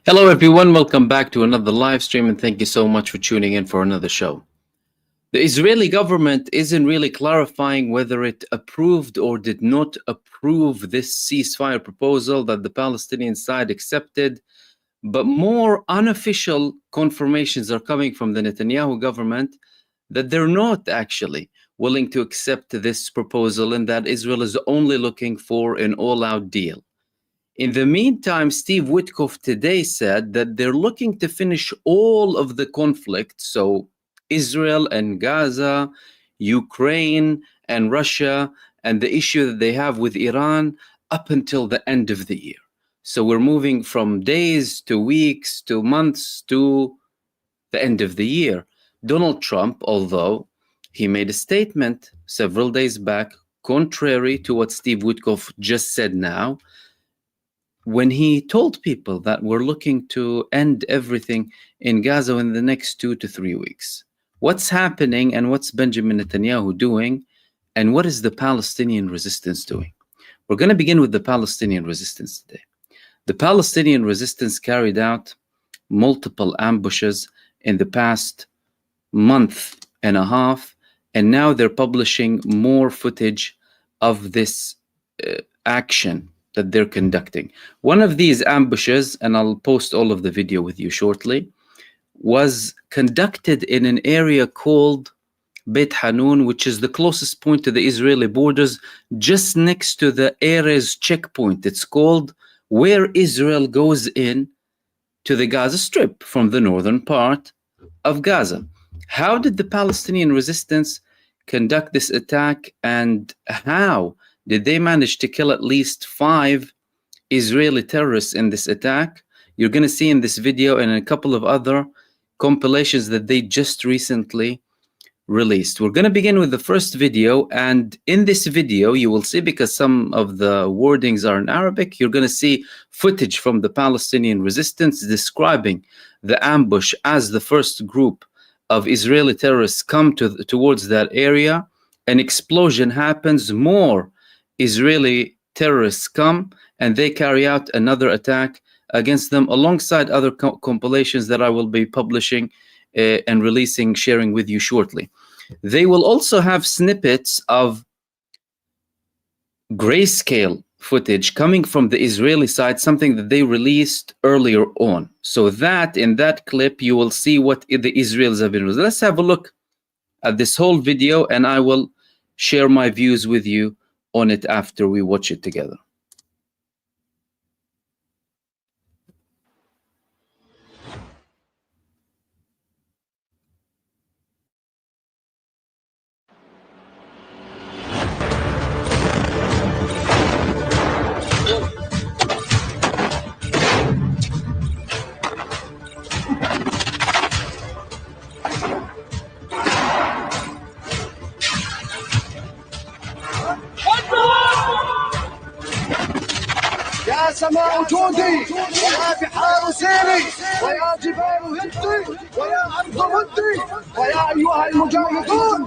Hello, everyone. Welcome back to another live stream, and thank you so much for tuning in for another show. The Israeli government isn't really clarifying whether it approved or did not approve this ceasefire proposal that the Palestinian side accepted, but more unofficial confirmations are coming from the Netanyahu government that they're not actually willing to accept this proposal and that Israel is only looking for an all-out deal. In the meantime, Steve Witkoff today said that they're looking to finish all of the conflict, so Israel and Gaza, Ukraine and Russia, and the issue that they have with Iran up until the end of the year. So we're moving from days to weeks to months to the end of the year. Donald Trump, although he made a statement several days back, contrary to what Steve Witkoff just said now, when he told people that we're looking to end everything in Gaza in the next 2 to 3 weeks. What's happening and what's Benjamin Netanyahu doing, and what is the Palestinian resistance doing? We're going to begin with the Palestinian resistance today. The Palestinian resistance carried out multiple ambushes in the past month and a half, and now they're publishing more footage of this action that they're conducting. One of these ambushes, and I'll post all of the video with you shortly, was conducted in an area called Beit Hanun, which is the closest point to the Israeli borders, just next to the Erez checkpoint. It's called where Israel goes in to the Gaza Strip from the northern part of Gaza. How did the Palestinian resistance conduct this attack, and how did they manage to kill at least 5 Israeli terrorists in this attack? You're going to see in this video and in a couple of other compilations that they just recently released. We're going to begin with the first video, and in this video you will see, because some of the wordings are in Arabic, you're going to see footage from the Palestinian resistance describing the ambush as the first group of Israeli terrorists come towards that area. An explosion happens, more Israeli terrorists come, and they carry out another attack against them, alongside other compilations that I will be publishing and releasing, sharing with you shortly. They will also have snippets of grayscale footage coming from the Israeli side, something that they released earlier on. So that in that clip, you will see what the Israelis have been doing. Let's have a look at this whole video, and I will share my views with you on it after we watch it together. يا سماء جودي ويا بحار سيري ويا جبال هدي ويا أرض مدي ويا أيها المجاهدون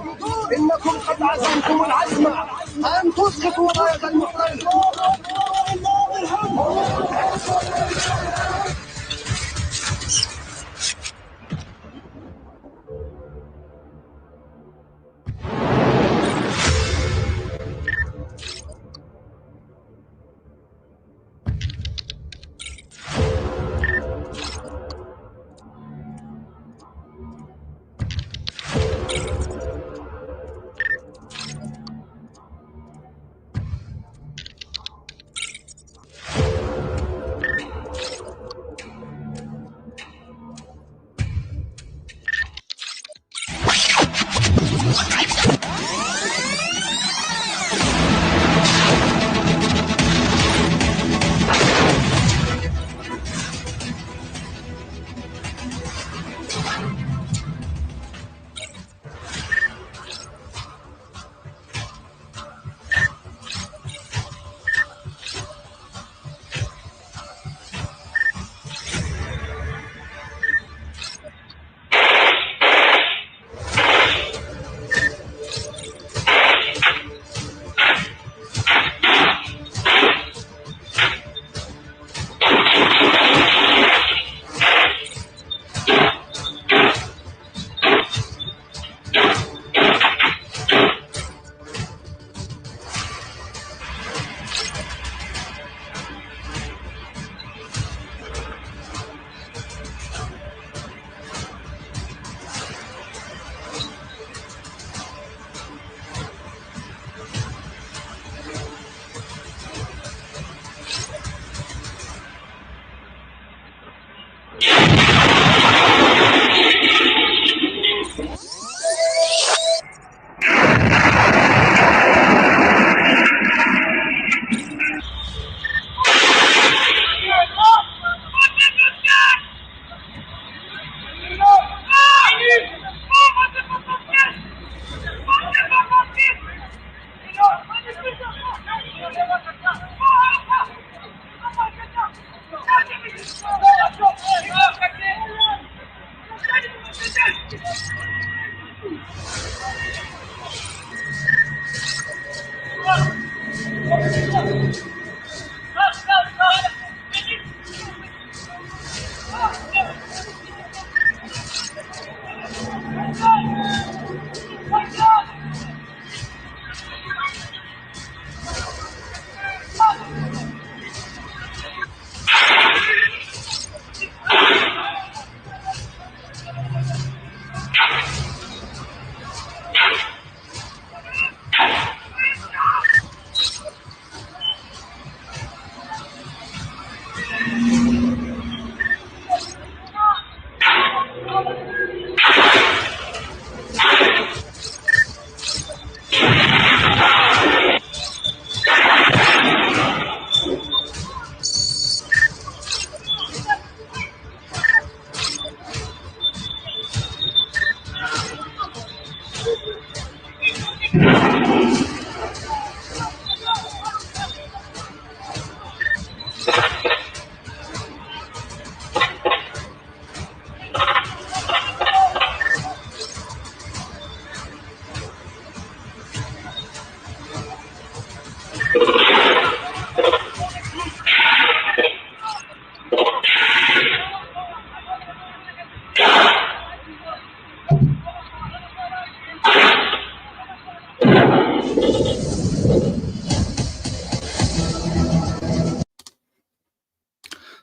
إنكم قد عزمتم العزم أن تسقطوا راية المحتل.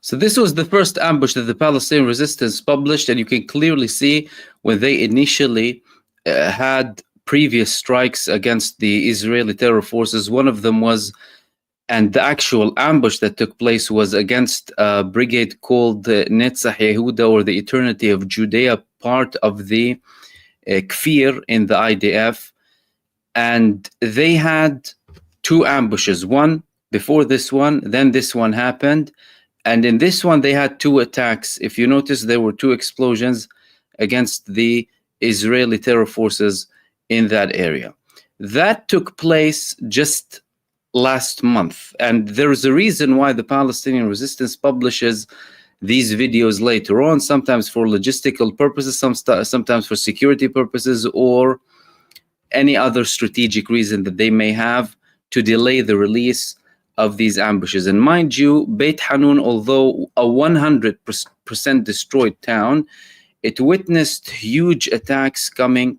So this was the first ambush that the Palestinian resistance published, and you can clearly see when they initially had previous strikes against the Israeli terror forces. One of them was, and the actual ambush that took place was against a brigade called Netzach Yehuda, or the Eternity of Judea, part of the Kfir in the IDF. And they had two ambushes, one before this one, then this one happened. And in this one, they had two attacks. If you notice, there were two explosions against the Israeli terror forces in that area. That took place just last month. And there is a reason why the Palestinian resistance publishes these videos later on, sometimes for logistical purposes, sometimes for security purposes, or any other strategic reason that they may have to delay the release of these ambushes. And mind you, Beit Hanun, although a 100% destroyed town, it witnessed huge attacks coming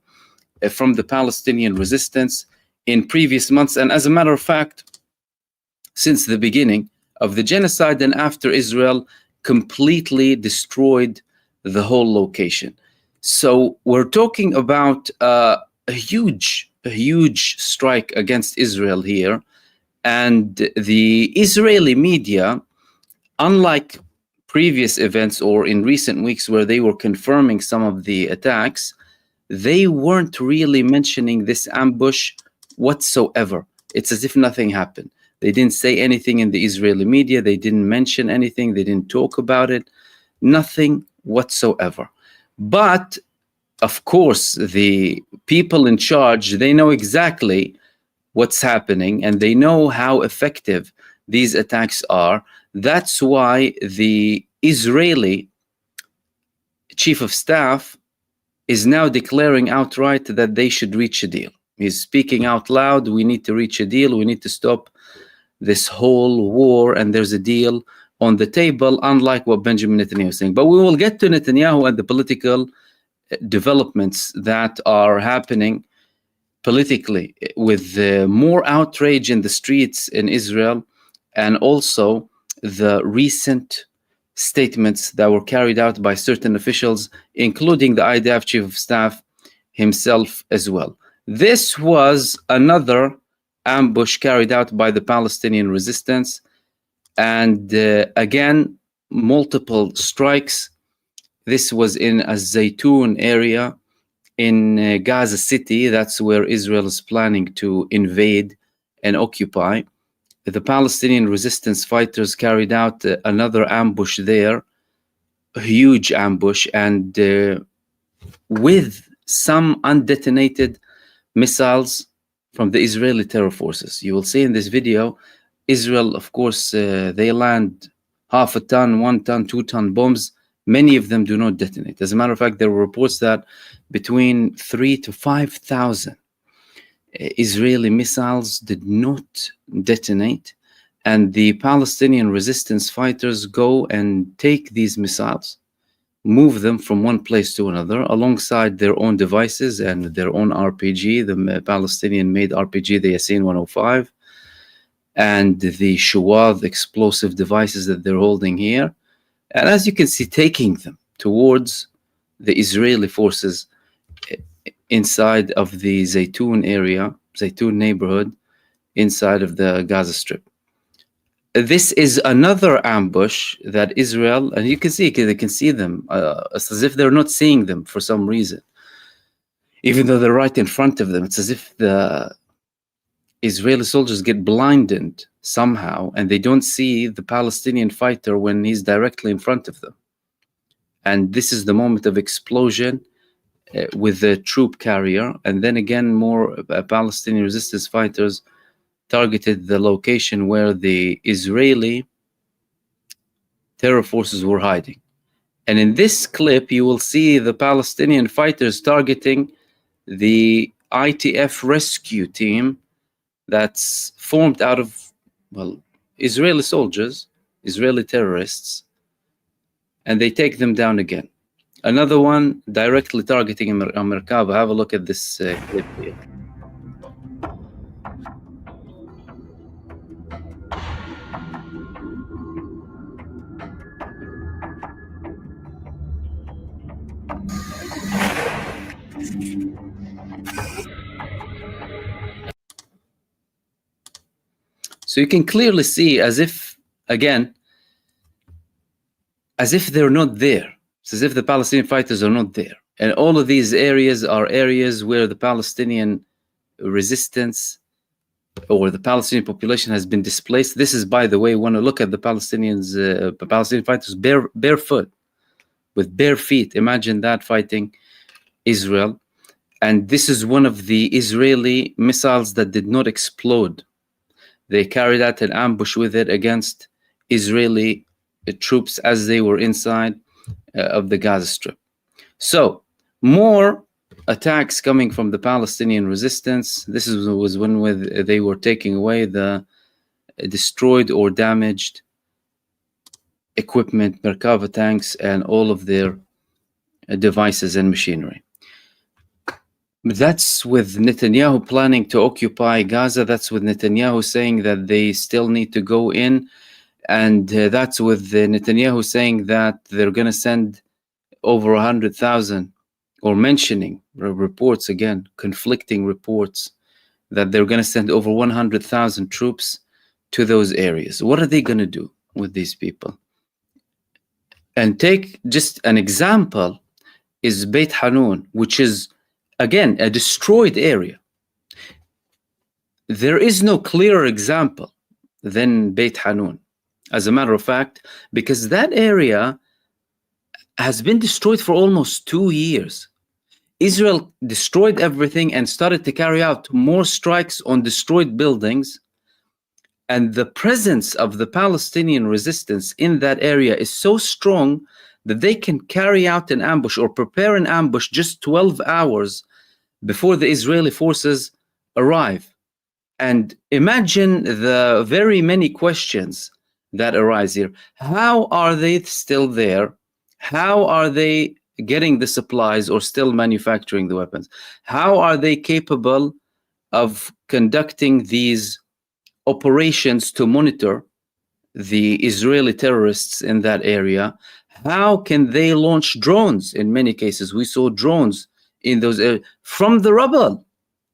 from the Palestinian resistance in previous months. And as a matter of fact, since the beginning of the genocide and after Israel completely destroyed the whole location. So we're talking about a huge strike against Israel here. And the Israeli media, unlike previous events or in recent weeks where they were confirming some of the attacks, they weren't really mentioning this ambush whatsoever. It's as if nothing happened. They didn't say anything in the Israeli media. They didn't mention anything. They didn't talk about it. Nothing whatsoever. But, of course, the people in charge, they know exactly what's happening, and they know how effective these attacks are. That's why the Israeli chief of staff is now declaring outright that they should reach a deal. He's speaking out loud. We need to reach a deal. We need to stop this whole war, and there's a deal on the table, unlike what Benjamin Netanyahu is saying. But we will get to Netanyahu and the political developments that are happening politically, with more outrage in the streets in Israel, and also the recent statements that were carried out by certain officials, including the IDF chief of staff himself as well. This was another ambush carried out by the Palestinian resistance, and again, multiple strikes. This was in a Zaytun area in Gaza City. That's where Israel is planning to invade and occupy. The Palestinian resistance fighters carried out another ambush there, a huge ambush, and with some undetonated missiles from the Israeli terror forces. You will see in this video, Israel, of course, they land half a ton, 1 ton, 2 ton bombs. Many of them do not detonate. As a matter of fact, there were reports that between 3,000 to 5,000 Israeli missiles did not detonate, and the Palestinian resistance fighters go and take these missiles, move them from one place to another alongside their own devices and their own RPG, the Palestinian-made RPG, the Yasin 105, and the Shuwad explosive devices that they're holding here. And as you can see, taking them towards the Israeli forces inside of the Zaytun area, Zaytun neighborhood, inside of the Gaza Strip. This is another ambush that Israel, and you can see, they can see them, it's as if they're not seeing them for some reason. Even though they're right in front of them, it's as if the Israeli soldiers get blinded somehow, and they don't see the Palestinian fighter when he's directly in front of them. And this is the moment of explosion with the troop carrier. And then again, more Palestinian resistance fighters targeted the location where the Israeli terror forces were hiding. And in this clip, you will see the Palestinian fighters targeting the ITF rescue team that's formed out of, well, Israeli soldiers, Israeli terrorists, and they take them down again. Another one directly targeting Merkava. Have a look at this clip here. So you can clearly see, as if, again, as if they're not there. It's as if the Palestinian fighters are not there. And all of these areas are areas where the Palestinian resistance or the Palestinian population has been displaced. This is, by the way, when I look at the Palestinian fighters barefoot, with bare feet. Imagine that, fighting Israel. And this is one of the Israeli missiles that did not explode. They carried out an ambush with it against Israeli troops as they were inside of the Gaza Strip. So more attacks coming from the Palestinian resistance. This was when they were taking away the destroyed or damaged equipment, Merkava tanks, and all of their devices and machinery. That's with Netanyahu planning to occupy Gaza. That's with Netanyahu saying that they still need to go in. And that's with Netanyahu saying that they're going to send over 100,000, or mentioning reports, again, conflicting reports, that they're going to send over 100,000 troops to those areas. What are they going to do with these people? And take just an example is Beit Hanun, which is, again, a destroyed area. There is no clearer example than Beit Hanun, as a matter of fact, because that area has been destroyed for almost 2 years. Israel destroyed everything and started to carry out more strikes on destroyed buildings. And the presence of the Palestinian resistance in that area is so strong that they can carry out an ambush or prepare an ambush just 12 hours before the Israeli forces arrive. And imagine the very many questions that arise here. How are they still there? How are they getting the supplies or still manufacturing the weapons? How are they capable of conducting these operations to monitor the Israeli terrorists in that area? How can they launch drones? In many cases, we saw drones in those areas from the rubble.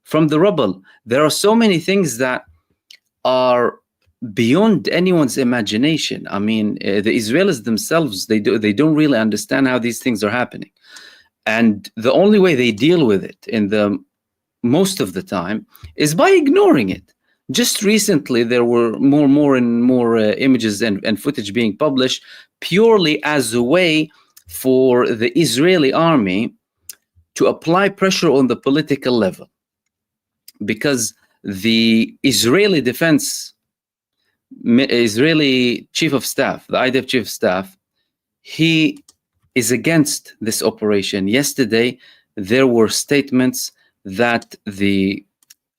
From the rubble, there are so many things that are beyond anyone's imagination. I mean, the Israelis themselves, they don't really understand how these things are happening, and the only way they deal with it in the most of the time is by ignoring it. Just recently, there were more and more images and footage being published purely as a way for the Israeli army to apply pressure on the political level, because the Israeli chief of staff, the ITF chief of staff, he is against this operation. Yesterday, there were statements that the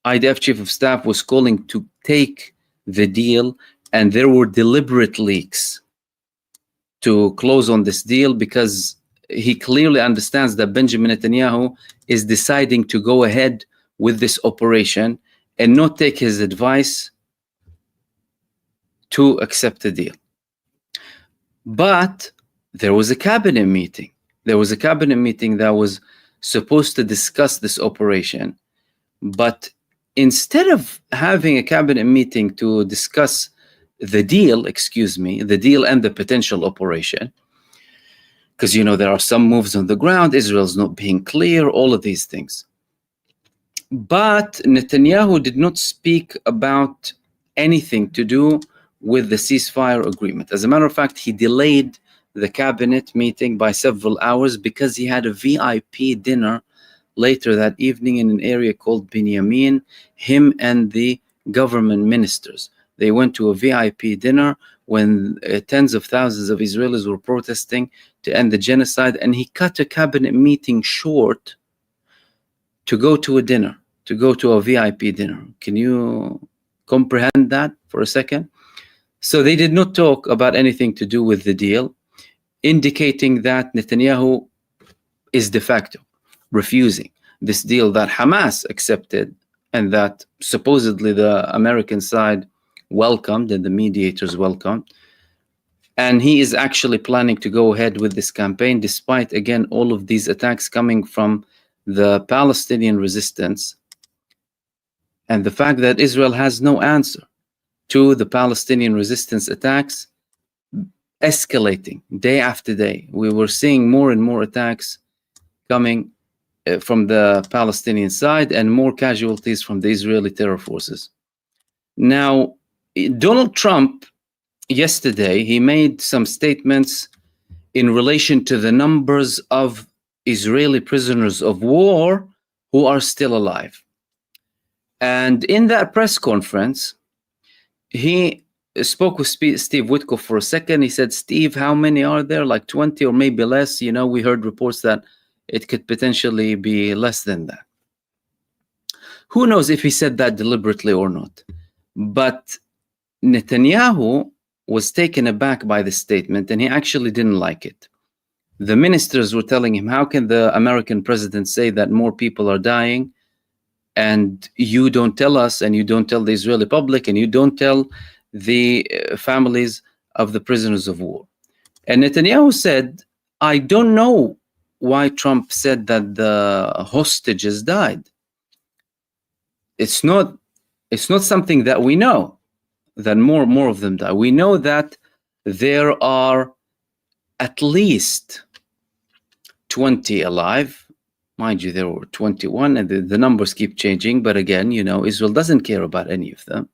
IDF chief of staff was calling to take the deal, and there were deliberate leaks to close on this deal, because he clearly understands that Benjamin Netanyahu is deciding to go ahead with this operation and not take his advice to accept the deal. But there was a cabinet meeting. There was a cabinet meeting that was supposed to discuss this operation, but instead of having a cabinet meeting to discuss the deal, the deal and the potential operation, because, you know, there are some moves on the ground, Israel's not being clear, all of these things. But Netanyahu did not speak about anything to do with the ceasefire agreement. As a matter of fact, he delayed the cabinet meeting by several hours because he had a VIP dinner later that evening in an area called Binyamin, him and the government ministers. They went to a VIP dinner when tens of thousands of Israelis were protesting to end the genocide, and he cut a cabinet meeting short to go to a dinner, to go to a VIP dinner. Can you comprehend that for a second? So they did not talk about anything to do with the deal, indicating that Netanyahu is de facto refusing this deal that Hamas accepted and that supposedly the American side welcomed and the mediators welcomed. And he is actually planning to go ahead with this campaign, despite, again, all of these attacks coming from the Palestinian resistance and the fact that Israel has no answer to the Palestinian resistance attacks, escalating day after day. We were seeing more and more attacks coming from the Palestinian side and more casualties from the Israeli terror forces. Now, Donald Trump, yesterday, he made some statements in relation to the numbers of Israeli prisoners of war who are still alive. And in that press conference, he spoke with Steve Witkoff for a second. He said, Steve, how many are there? Like 20 or maybe less. You know, we heard reports that it could potentially be less than that. Who knows if he said that deliberately or not? But Netanyahu was taken aback by the statement, and he actually didn't like it. The ministers were telling him, how can the American president say that more people are dying, and you don't tell us, and you don't tell the Israeli public, and you don't tell the families of the prisoners of war? And Netanyahu said, I don't know why Trump said that the hostages died. It's not something that we know, that more of them die. We know that there are at least 20 alive. Mind you, there were 21, and the numbers keep changing. But again, you know, Israel doesn't care about any of them.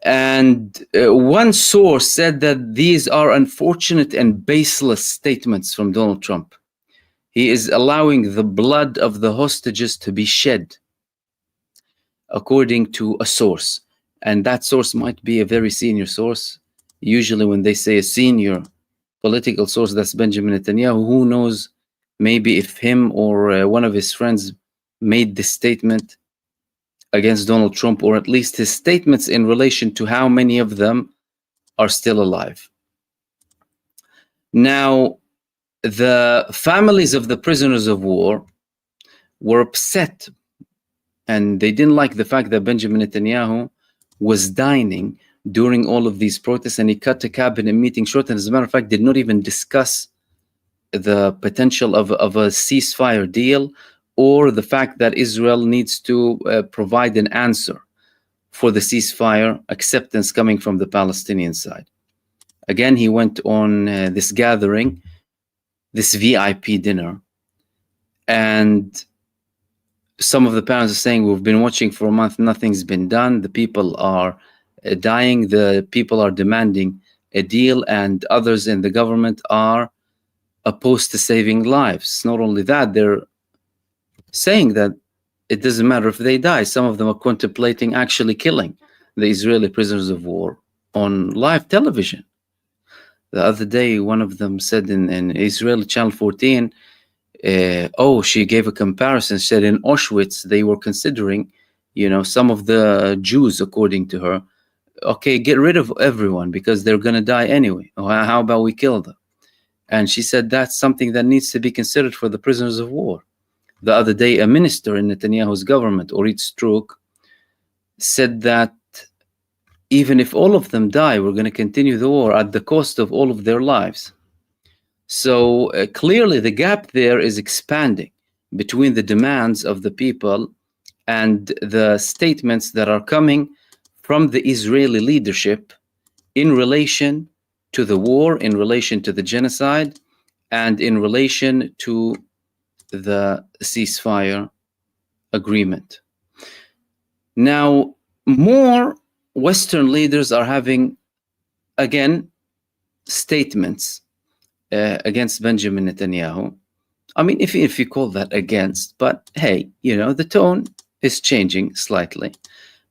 And one source said that these are unfortunate and baseless statements from Donald Trump. He is allowing the blood of the hostages to be shed, according to a source. And that source might be a very senior source. Usually when they say a senior political source, that's Benjamin Netanyahu. Who knows, maybe if him or one of his friends made this statement against Donald Trump, or at least his statements in relation to how many of them are still alive. Now, the families of the prisoners of war were upset, and they didn't like the fact that Benjamin Netanyahu was dining during all of these protests, and he cut a cabinet meeting short, and as a matter of fact, did not even discuss the potential of a ceasefire deal, or the fact that Israel needs to provide an answer for the ceasefire acceptance coming from the Palestinian side. Again, he went on this gathering, this VIP dinner, and some of the parents are saying, we've been watching for a month, nothing's been done, the people are dying, the people are demanding a deal, and others in the government are opposed to saving lives. Not only that, they're saying that it doesn't matter if they die. Some of them are contemplating actually killing the Israeli prisoners of war on live television. The other day, one of them said in Israeli Channel 14, she gave a comparison, said in Auschwitz, they were considering, you know, some of the Jews, according to her, okay, get rid of everyone because they're going to die anyway. How about we kill them? And she said that's something that needs to be considered for the prisoners of war. The other day, a minister in Netanyahu's government, Orit Struk, said that even if all of them die, we're going to continue the war at the cost of all of their lives. So clearly the gap there is expanding between the demands of the people and the statements that are coming from the Israeli leadership in relation to the war, in relation to the genocide, and in relation to the ceasefire agreement. Now, more Western leaders are having, again, statements against Benjamin Netanyahu. I mean, if you call that against, but hey, you know, the tone is changing slightly.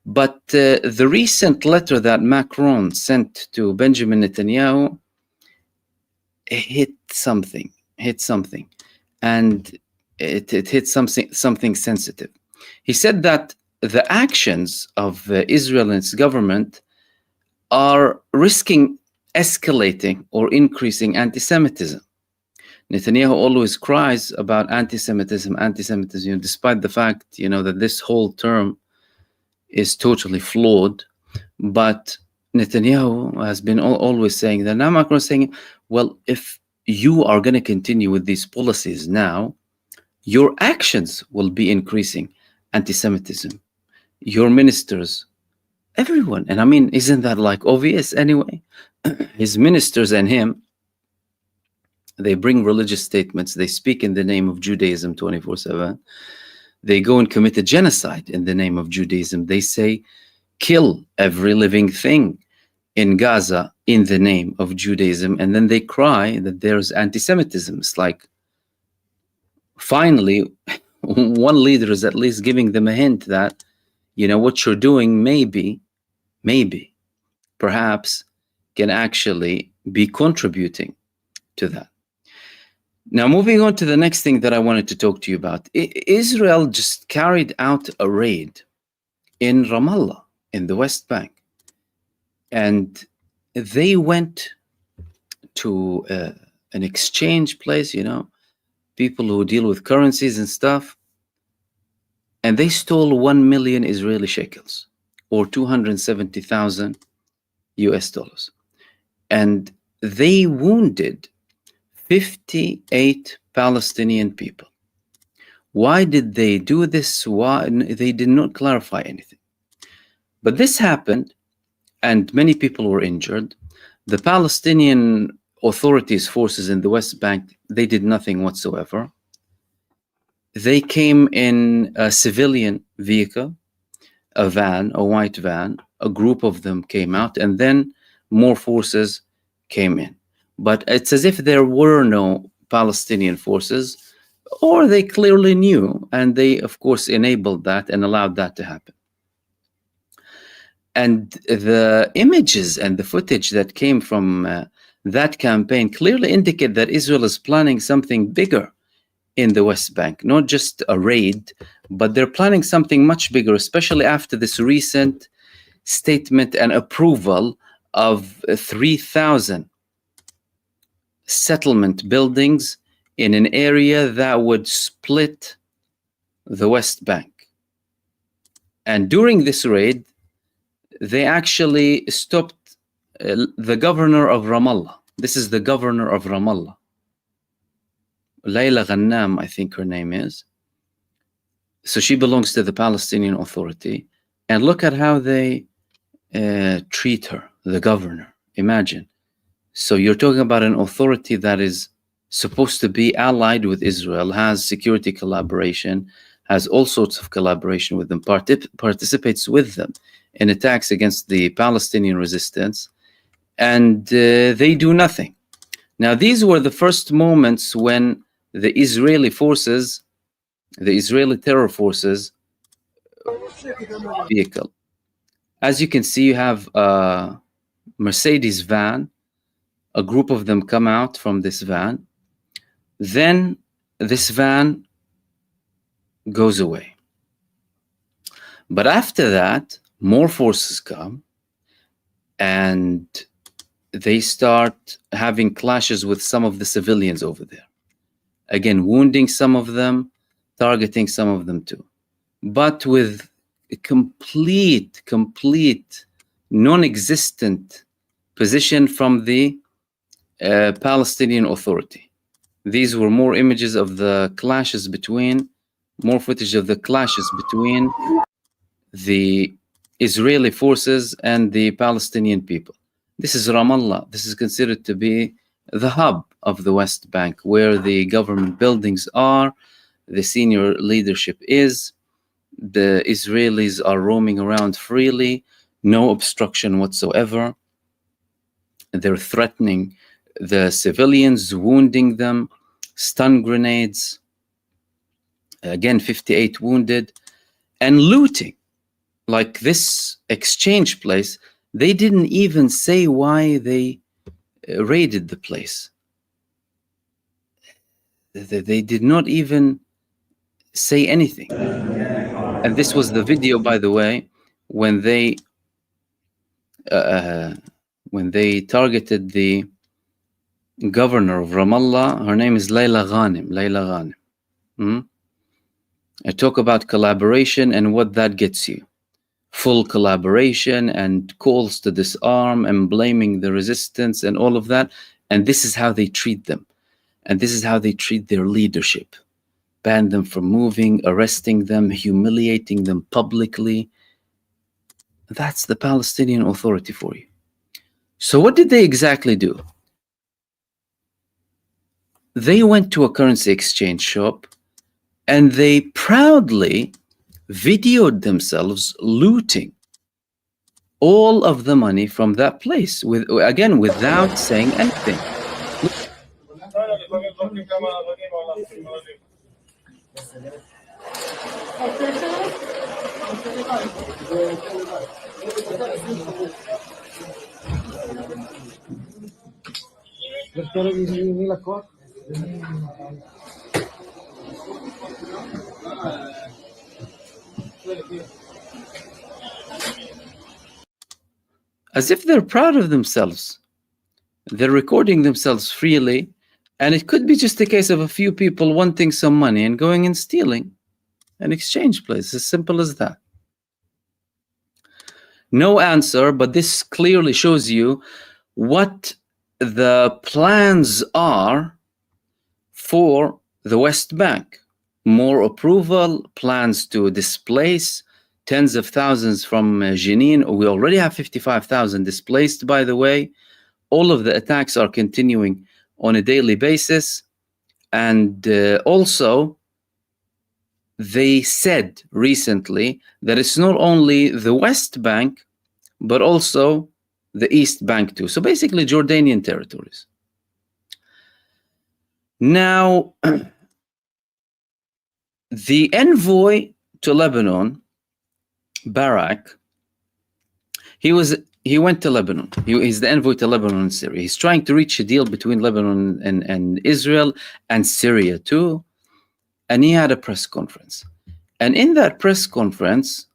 But the recent letter that Macron sent to Benjamin Netanyahu hit something, and it hit something sensitive. He said that the actions of Israel and its government are risking escalating or increasing anti-Semitism. Netanyahu always cries about anti-Semitism, despite the fact, that this whole term is totally flawed. But Netanyahu has been always saying that. Now Macron is saying, well, if you are going to continue with these policies now, your actions will be increasing anti-Semitism. Your ministers, everyone. And I mean, isn't that like obvious anyway? His ministers and him, they bring religious statements. They speak in the name of Judaism 24/7. They go and commit a genocide in the name of Judaism. They say, kill every living thing in Gaza in the name of Judaism. And then they cry that there's anti-Semitism. It's like, finally, one leader is at least giving them a hint that, what you're doing maybe, perhaps, can actually be contributing to that. Now, moving on to the next thing that I wanted to talk to you about. Israel just carried out a raid in Ramallah, in the West Bank. And they went to an exchange place, people who deal with currencies and stuff. And they stole 1 million Israeli shekels, or 270,000 US dollars. And they wounded 58 Palestinian people. Why did they do this? Why? They did not clarify anything. But this happened, and many people were injured. The Palestinian authorities, forces in the West Bank, they did nothing whatsoever. They came in a civilian vehicle, a van, a white van. A group of them came out, and then more forces came in. But it's as if there were no Palestinian forces, or they clearly knew, and they, of course, enabled that and allowed that to happen. And the images and the footage that came from that campaign clearly indicate that Israel is planning something bigger in the West Bank, not just a raid, but they're planning something much bigger, especially after this recent statement and approval of 3,000 settlement buildings in an area that would split the West Bank. And during this raid, they actually stopped the governor of Ramallah. This is the governor of Ramallah. Layla Ghannam, I think her name is. So she belongs to the Palestinian Authority. And look at how they treat her, the governor. Imagine. So you're talking about an authority that is supposed to be allied with Israel, has security collaboration, has all sorts of collaboration with them, participates with them in attacks against the Palestinian resistance, and they do nothing. Now, these were the first moments when the Israeli forces, the Israeli terror forces vehicle. As you can see, you have a Mercedes van. A group of them come out from this van. Then this van goes away. But after that, more forces come, and they start having clashes with some of the civilians over there. Again, wounding some of them, targeting some of them too. But with a complete non-existent position from the Palestinian Authority. These were more images of the clashes between, more footage of the clashes between the Israeli forces and the Palestinian people. This is Ramallah. This is considered to be the hub of the West Bank, where the government buildings are, the senior leadership is, the Israelis are roaming around freely, no obstruction whatsoever. They're threatening the civilians, wounding them, stun grenades, again 58 wounded, and looting. Like this exchange place, they didn't even say why they raided the place. They did not even say anything. And this was the video, by the way, when they targeted the governor of Ramallah. Her name is Layla Ghanem. I talk about collaboration and what that gets you. Full collaboration and calls to disarm and blaming the resistance and all of that. And this is how they treat them. And this is how they treat their leadership. Ban them from moving, arresting them, humiliating them publicly. That's the Palestinian Authority for you. So what did they exactly do? They went to a currency exchange shop and they proudly videoed themselves looting all of the money from that place, again, without saying anything. As if they're proud of themselves. They're recording themselves freely, and it could be just a case of a few people wanting some money and going and stealing an exchange place, as simple as that. No answer, but this clearly shows you what the plans are for the West Bank. More approval, plans to displace tens of thousands from Jenin. We already have 55,000 displaced, by the way. All of the attacks are continuing on a daily basis. And also, they said recently that it's not only the West Bank, but also the East Bank too. So basically Jordanian territories. Now, the envoy to Lebanon, Barak, he went to Lebanon. He's the envoy to Lebanon and Syria. He's trying to reach a deal between Lebanon and Israel and Syria too. And he had a press conference. And in that press conference,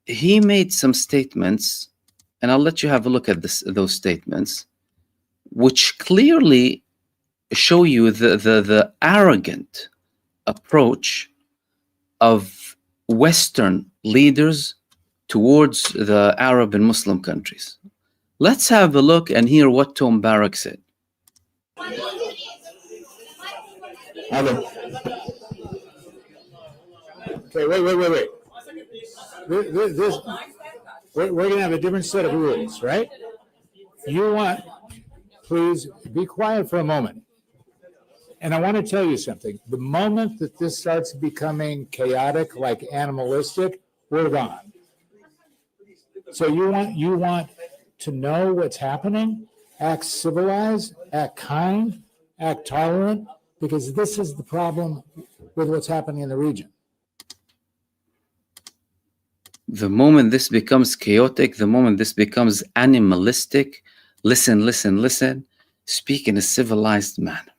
he made some statements, and I'll let you have a look at those statements, which clearly show you the arrogant approach of Western leaders towards the Arab and Muslim countries. Let's have a look and hear what Tom Barak said. Hello. Okay, wait. We're going to have a different set of rules, right? Please be quiet for a moment. And I want to tell you something. The moment that this starts becoming chaotic, like animalistic, we're gone. So you want to know what's happening, act civilized, act kind, act tolerant, because this is the problem with what's happening in the region. The moment this becomes chaotic, the moment this becomes animalistic, listen, speak in a civilized manner.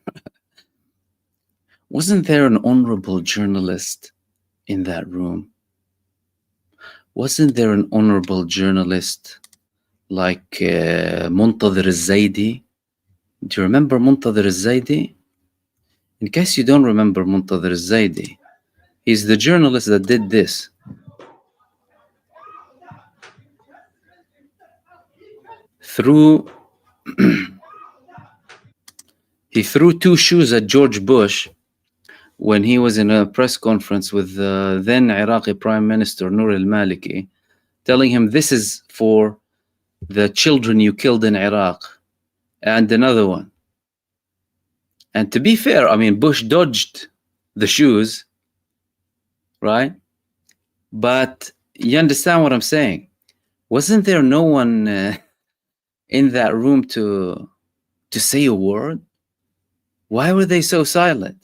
Wasn't there an honorable journalist in that room? Wasn't there an honorable journalist like Muntadhir al-Zaidi? Do you remember Muntadhir al-Zaidi? In case you don't remember Muntadhir al-Zaidi, he's the journalist that did this. He threw two shoes at George Bush when he was in a press conference with the then Iraqi Prime Minister Noor al-Maliki, telling him, this is for the children you killed in Iraq, and another one. And to be fair, I mean, Bush dodged the shoes, right? But you understand what I'm saying? Wasn't there no one in that room to say a word? Why were they so silent?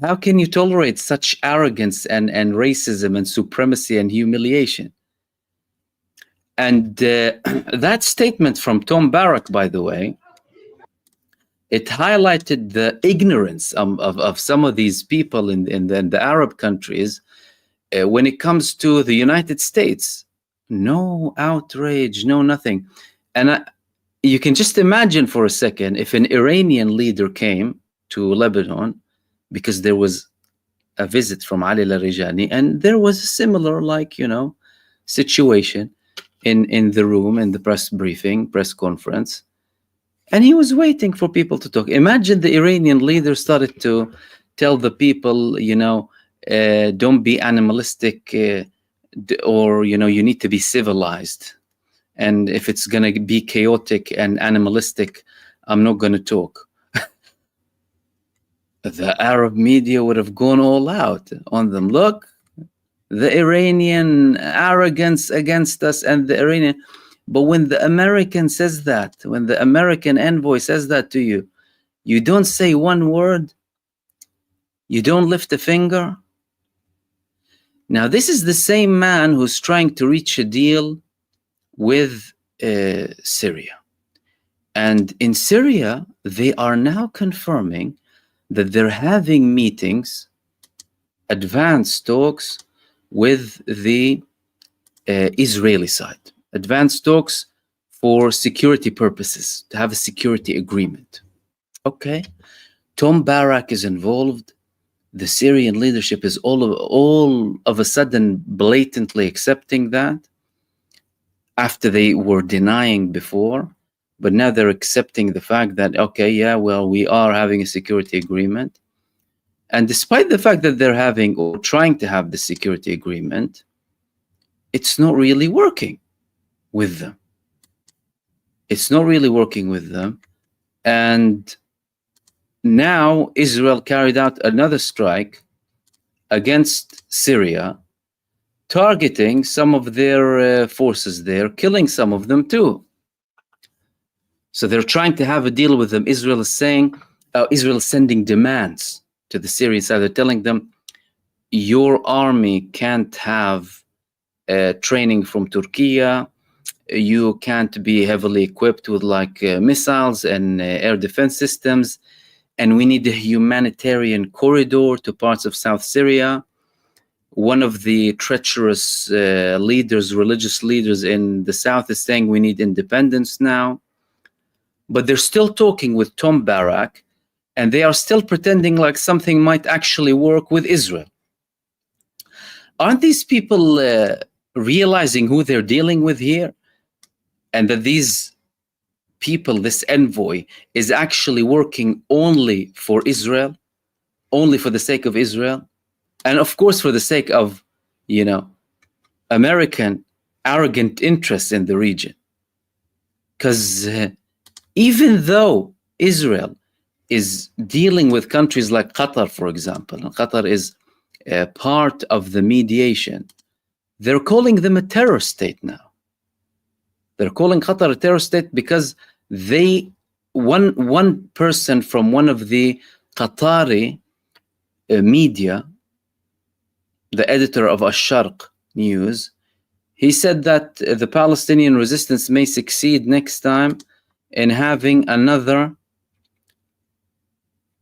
How can you tolerate such arrogance and racism and supremacy and humiliation? And that statement from Tom Barak, by the way, it highlighted the ignorance of some of these people in the Arab countries when it comes to the United States, no outrage, no nothing. And you can just imagine for a second if an Iranian leader came to Lebanon, because there was a visit from Ali Larijani, and there was a similar, like, situation in the room, in the press conference, and he was waiting for people to talk. Imagine the Iranian leader started to tell the people, don't be animalistic, or you need to be civilized, and if it's going to be chaotic and animalistic, I'm not going to talk. The Arab media would have gone all out on them. Look, the Iranian arrogance against us, and the Iranian. But when the American says that, when the American envoy says that to you, you don't say one word. You don't lift a finger. Now, this is the same man who's trying to reach a deal with Syria. And in Syria, they are now confirming that they're having meetings, advanced talks with the Israeli side. Advanced talks for security purposes, to have a security agreement. Okay. Tom Barak is involved. The Syrian leadership is all of a sudden blatantly accepting that, after they were denying before. But now they're accepting the fact that, okay, yeah, well, we are having a security agreement. And despite the fact that they're having or trying to have the security agreement, it's not really working with them. It's not really working with them. And now Israel carried out another strike against Syria, targeting some of their forces there, killing some of them too. So they're trying to have a deal with them. Israel is saying, Israel is sending demands to the Syrian side. They're telling them, your army can't have training from Turkey. You can't be heavily equipped with missiles and air defense systems. And we need a humanitarian corridor to parts of South Syria. One of the treacherous religious leaders in the south is saying we need independence now. But they're still talking with Tom Barak, and they are still pretending like something might actually work with Israel. Aren't these people realizing who they're dealing with here? And that these people, this envoy, is actually working only for Israel, only for the sake of Israel, and of course for the sake of, American arrogant interests in the region. Because even though Israel is dealing with countries like Qatar, for example, and Qatar is part of the mediation, they're calling them a terror state now. They're calling Qatar a terror state because one person from one of the Qatari media, the editor of Ash-Sharq News, he said that the Palestinian resistance may succeed next time in having another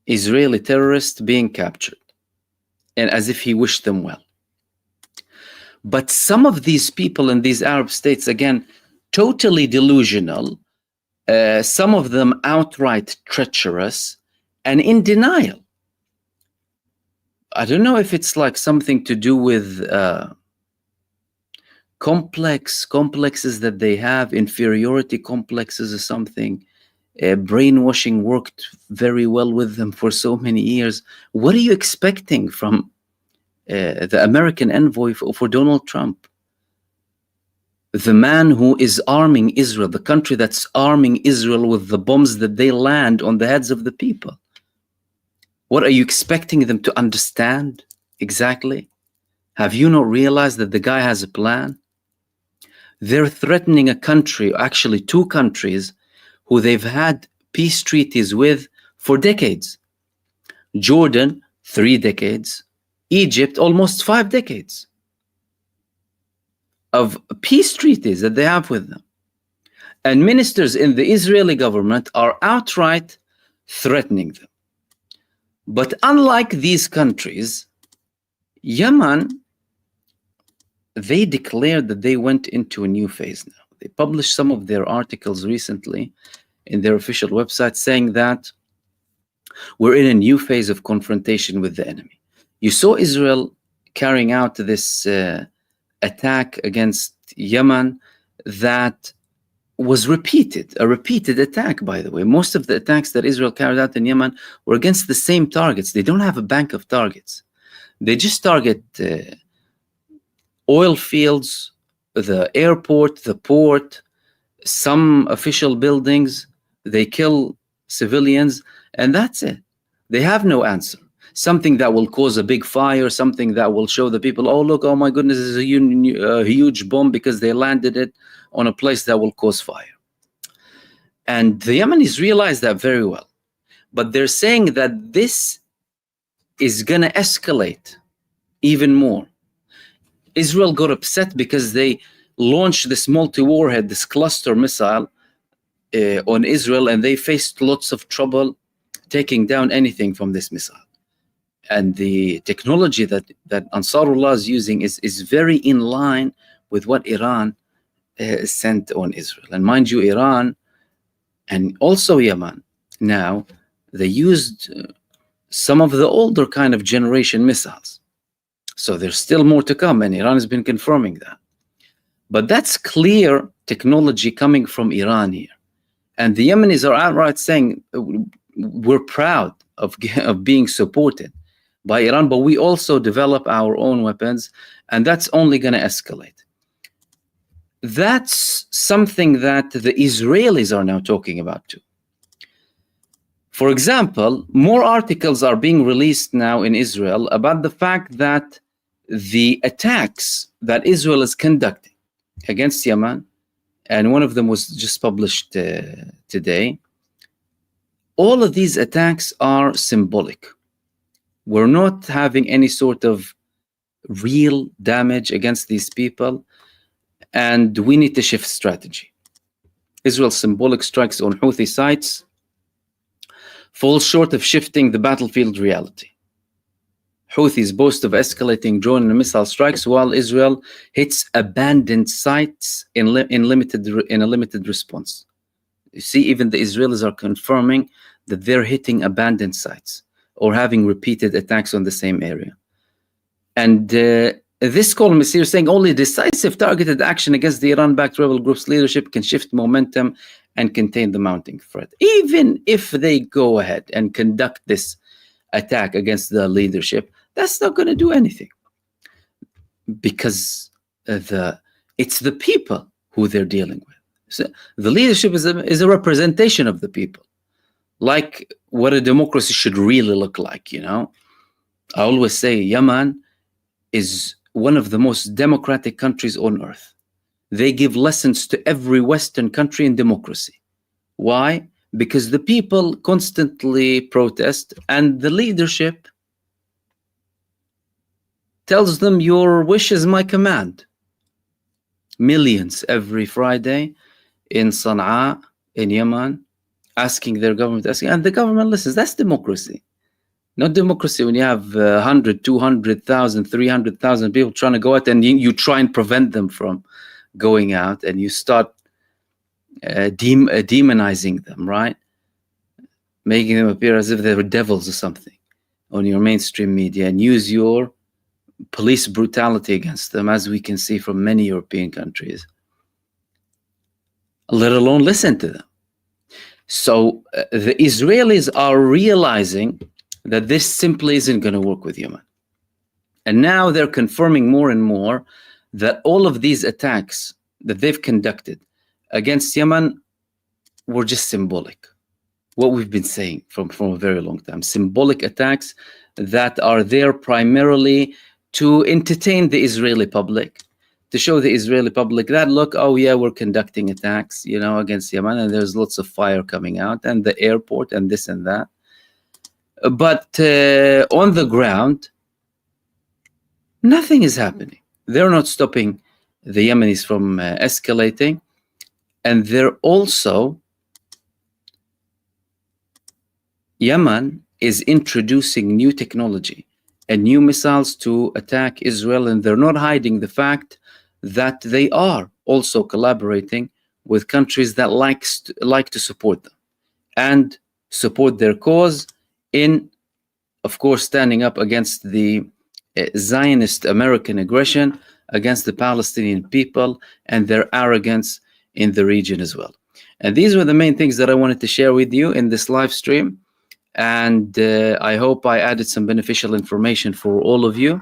Israeli terrorist being captured, and as if he wished them well. But some of these people in these Arab states, again, totally delusional, some of them outright treacherous and in denial. I don't know if it's something to do with complexes that they have, inferiority complexes or something. Brainwashing worked very well with them for so many years. What are you expecting from the American envoy for Donald Trump? The man who is arming Israel, the country that's arming Israel with the bombs that they land on the heads of the people. What are you expecting them to understand exactly? Have you not realized that the guy has a plan? They're threatening a country, actually two countries, who they've had peace treaties with for decades. Jordan, 3 decades. Egypt, almost 5 decades of peace treaties that they have with them. And ministers in the Israeli government are outright threatening them. But unlike these countries, Yemen they declared that they went into a new phase now. They published some of their articles recently in their official website saying that we're in a new phase of confrontation with the enemy. You saw Israel carrying out this attack against Yemen that was a repeated attack, by the way. Most of the attacks that Israel carried out in Yemen were against the same targets. They don't have a bank of targets. They just target oil fields, the airport, the port, some official buildings. They kill civilians, and that's it. They have no answer. Something that will cause a big fire, something that will show the people, oh, look, oh my goodness, this is a huge bomb because they landed it on a place that will cause fire. And the Yemenis realize that very well. But they're saying that this is going to escalate even more. Israel got upset because they launched this multi-warhead, this cluster missile on Israel, and they faced lots of trouble taking down anything from this missile. And the technology that Ansarullah is using is very in line with what Iran sent on Israel. And mind you, Iran and also Yemen now, they used some of the older kind of generation missiles. So there's still more to come, and Iran has been confirming that. But that's clear technology coming from Iran here. And the Yemenis are outright saying, we're proud of being supported by Iran, but we also develop our own weapons, and that's only going to escalate. That's something that the Israelis are now talking about too. For example, more articles are being released now in Israel about the fact that the attacks that Israel is conducting against Yemen, and one of them was just published today, all of these attacks are symbolic. We're not having any sort of real damage against these people, and we need to shift strategy. Israel's symbolic strikes on Houthi sites fall short of shifting the battlefield reality. Houthis boast of escalating drone and missile strikes, while Israel hits abandoned sites in a limited response. You see, even the Israelis are confirming that they're hitting abandoned sites or having repeated attacks on the same area. And this column is here saying only decisive targeted action against the Iran-backed rebel group's leadership can shift momentum and contain the mounting threat. Even if they go ahead and conduct this attack against the leadership, that's not going to do anything, because it's the people who they're dealing with. So the leadership is a representation of the people, like what a democracy should really look like. You know, I always say Yemen is one of the most democratic countries on earth. They give lessons to every Western country in democracy. Why? Because the people constantly protest, and the leadership tells them, your wish is my command. Millions every Friday in Sana'a, in Yemen, asking their government, and the government listens. That's democracy. Not democracy when you have 100, 200,000, 300,000 people trying to go out, and you try and prevent them from going out, and you start demonizing them, right? Making them appear as if they were devils or something on your mainstream media, and use your police brutality against them, as we can see from many European countries, let alone listen to them. So the Israelis are realizing that this simply isn't going to work with Yemen. And now they're confirming more and more that all of these attacks that they've conducted against Yemen were just symbolic. What we've been saying from a very long time. Symbolic attacks that are there primarily to entertain the Israeli public, to show the Israeli public that, look, oh yeah, we're conducting attacks, you know, against Yemen, and there's lots of fire coming out, and the airport, and this and that. But on the ground, nothing is happening. They're not stopping the Yemenis from escalating, and they're also, Yemen is introducing new technology and new missiles to attack Israel, and they're not hiding the fact that they are also collaborating with countries that like to support them and support their cause in, of course, standing up against the Zionist American aggression against the Palestinian people and their arrogance in the region as well. And these were the main things that I wanted to share with you in this live stream. And I hope I added some beneficial information for all of you.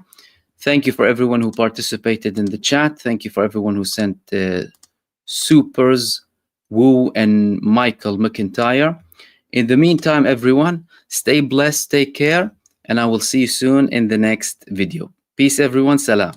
Thank you for everyone who participated in the chat. Thank you for everyone who sent supers, Wu and Michael McIntyre. In the meantime, everyone, stay blessed, take care, and I will see you soon in the next video. Peace, everyone. Salam.